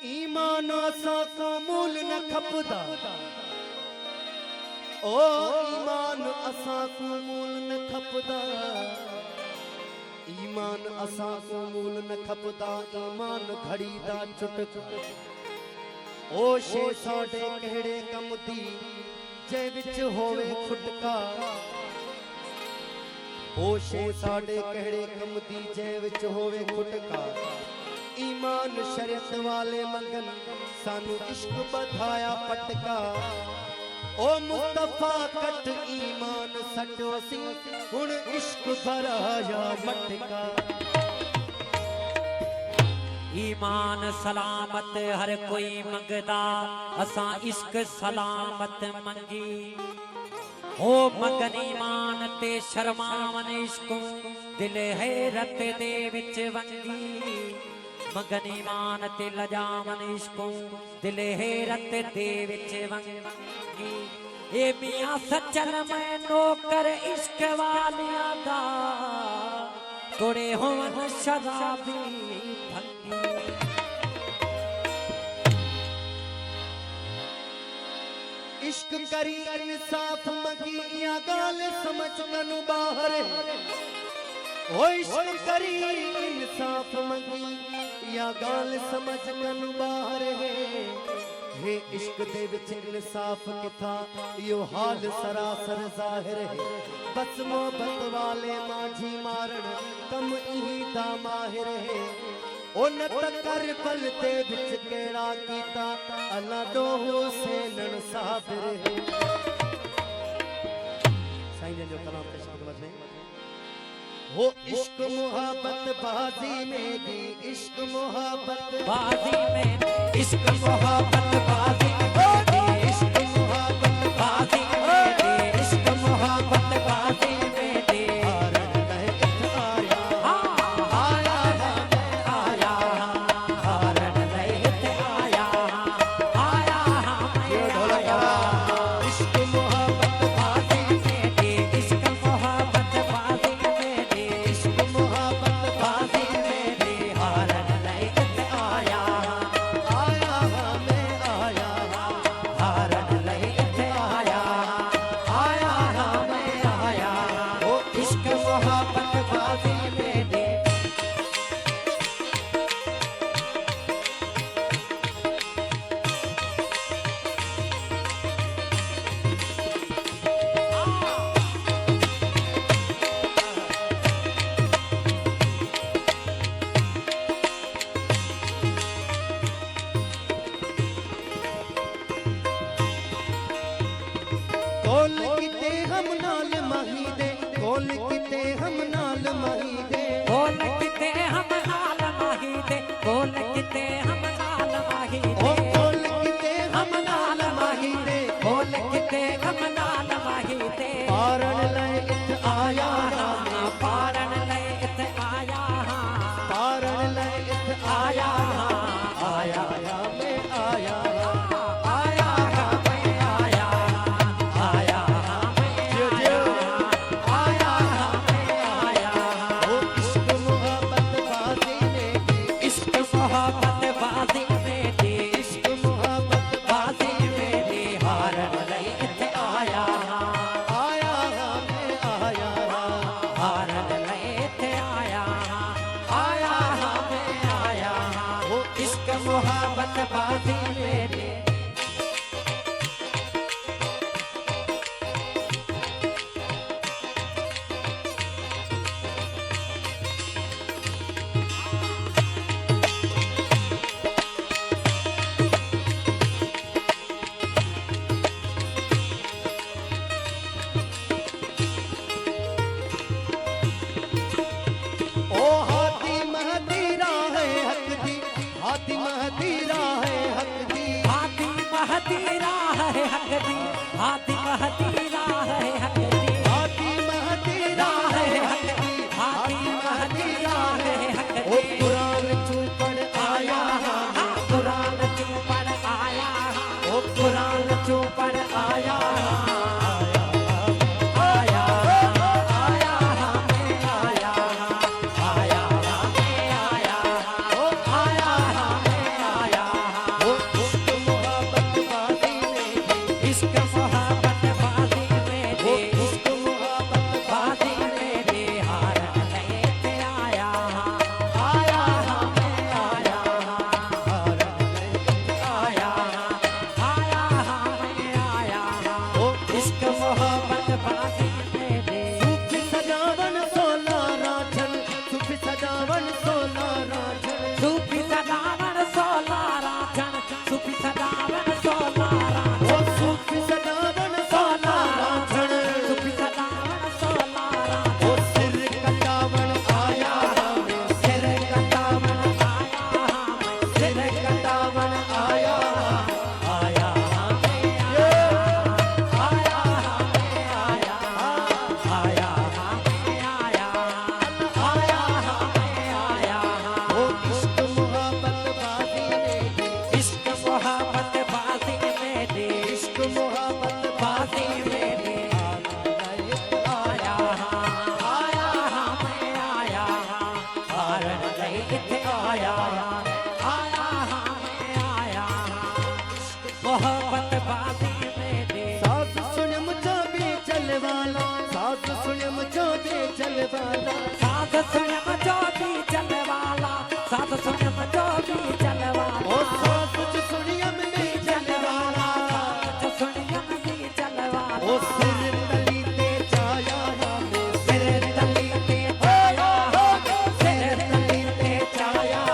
ईमान असा को मूल न खपदा ओ ईमान असा को मूल न खपदा ईमान असा को मूल न खपदा ईमान घड़ी दा चुटक ओ शे साडे कहड़े कम दी जे विच होवे खुटका ओ शे साडे कहड़े कम दी जे विच होवे खुटका ईमान शरीयत वाले मंगन सानू इश्क बधाया पटका ओ मुस्तफा कट ईमान सटो सिंह हुण इश्क भराया मटका ईमान सलामत हर कोई मंगदा असा इश्क सलामत मंगी हो मगन ईमान ते शर्मावन इश्क दिल हैरत दे विच वंगी मगन ईमान ते लजावन इश्क दिल हैरत दे विच वंगी ए मियां सचल मैं नौकर इश्क वालियां दा तोड़े होवन शराबी भंगी इश्क करी इंसाफ मंगी या गाल समझ कनु बाहर ओ इश्क करी इंसाफ मंगी या गाल समझ कनु बाहर है इश्क दे विच इंसाफ किथा यो हाल सरासर जाहिर है बस मोहब्बत वाले माझी मारण कम इही दा माहिर है ओ नत कर पल ते विच केड़ा कीता अल्लाह दो हुसैन साबिर है साईं जो कलाम पेश खिदमत में हो इश्क मोहब्बत बाजी में दी इश्क मोहब्बत बाजी में इश्क मोहब्बत बाजी में दी इश्क मोहब्बत बाजी में दी इश्क मोहब्बत बाजी में दी चलवाला साध स्वयं जो भी चलवाला साध स्वयं जो भी चलवाला ओ सास जो सुनियम में चलवाला जो स्वयं भी चलवाला ओ सिर तली ते छाया में सिर तली ते छाया सिर तली ते छाया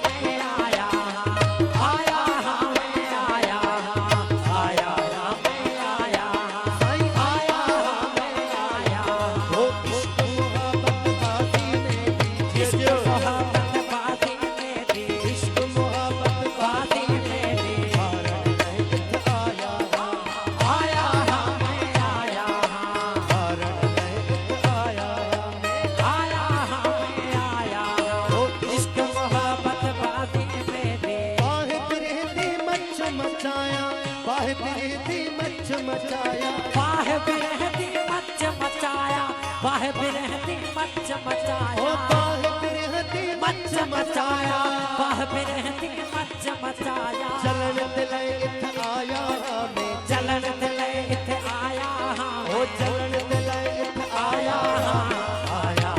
मैं आया आया मैं आया आया मैं आया साईं आया मैं आया ओ इश्क मोहब्बत बाजी में इश्क दीजिए मोहब्बत बाजी में दी इश्क मोहब्बत बाजी में दी आया आया मैं आया हारण आया आया मैं आया ओ इश्क मोहब्बत बाजी में दी बाहे बिरहती मच मचाया बाहे बिरहती मच मचाया बाह बिरहती मच मचाया बाह बिरहती मच ओ मचाया बाहे बिरहती मच मचाया बाह बिरहती मच मचाया चलन दिले इत आया में चलन दिले इथे आया ओ चलन दिले इत आया आया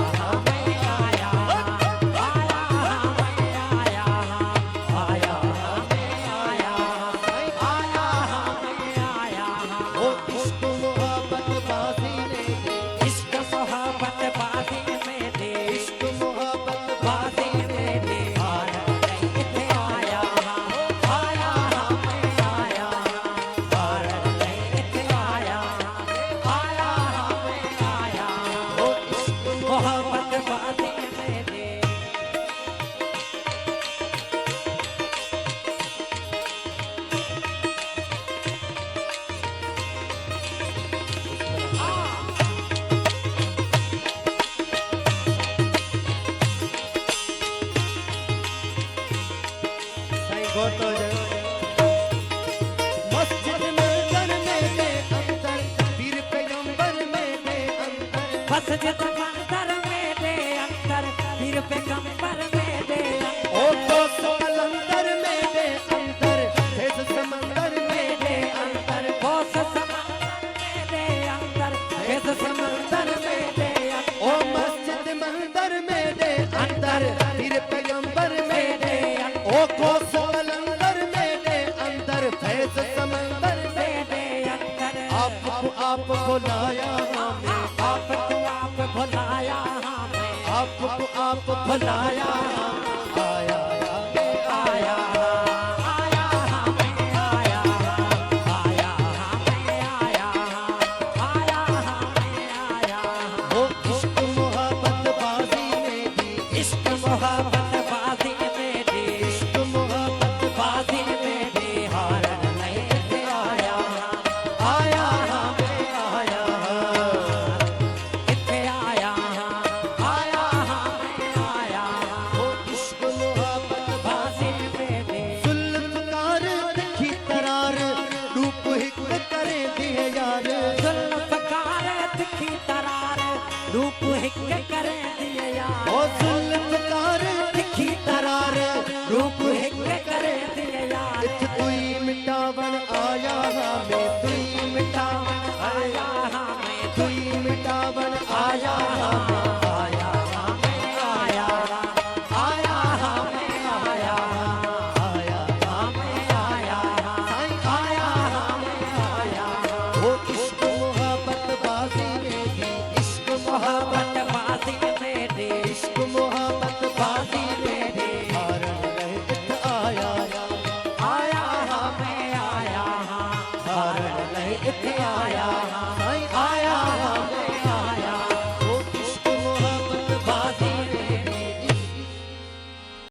मैं आया आया मैं आया आया मैं आया आया मैं आया ओ इश्क मोहब्बत बाजी ने इश्क मोहब्बत बाजी में दे इश्क मोहब्बत बाजी में दे इथे आया आया मैं आया इथे आया आया मैं आया ओ इश्क मोहब्बत बाजी में दे साईं गौर तो जाओ मस्जिद में घर में दे अंदर पीर पैगंबर में दे अंदर मस्जिद मंदिर में दे अंदर पीर पैगंबर में दे ओ तो समंदर में दे अंदर भेद समंदर में दे अंदर होश समंदर में दे अंदर भेद समंदर में दे ओ मस्जिद मंदिर में दे अंदर पीर पैगंबर में दे ओ को समंदर में दे अंदर भेद समंदर में दे अंदर आप बुलाया हमें आप भुलाया हमें आप बुलाया आया आया आया हमें आया आया हमें आया आया हमें आया ओ इश्क मोहब्बत बाजी में दी इश्क मोहब्बत बाजी में दे इश्क मोहब्बत बाजी में दे हारन नहीं थे आया आया हमें आया इथे आया आया हमें आया ओ इश्क मोहब्बत बाजी में दे जुल्फकार दिखी करार रूप हिक करे दिए यार जुल्फकार दिखी तरार रूप हिक करे दिए यार ओ जुल्फकार दिखी करार रूप हिक करे दिए यार इत तुई मिटावन आया हमें तुई मिटावन आया हमें तुई मिटावन आया हमें आया हमें आया आया हमें आया आया हमें आया साईं आया हमें आया ओ इश्क मोहब्बत बाजी में दी इश्क मोहब्बत मोहब्बत बाजी में दे इश्क मोहब्बत बाजी बाजी में दे हारण रहित आया आया हमें आया हारण रहित आया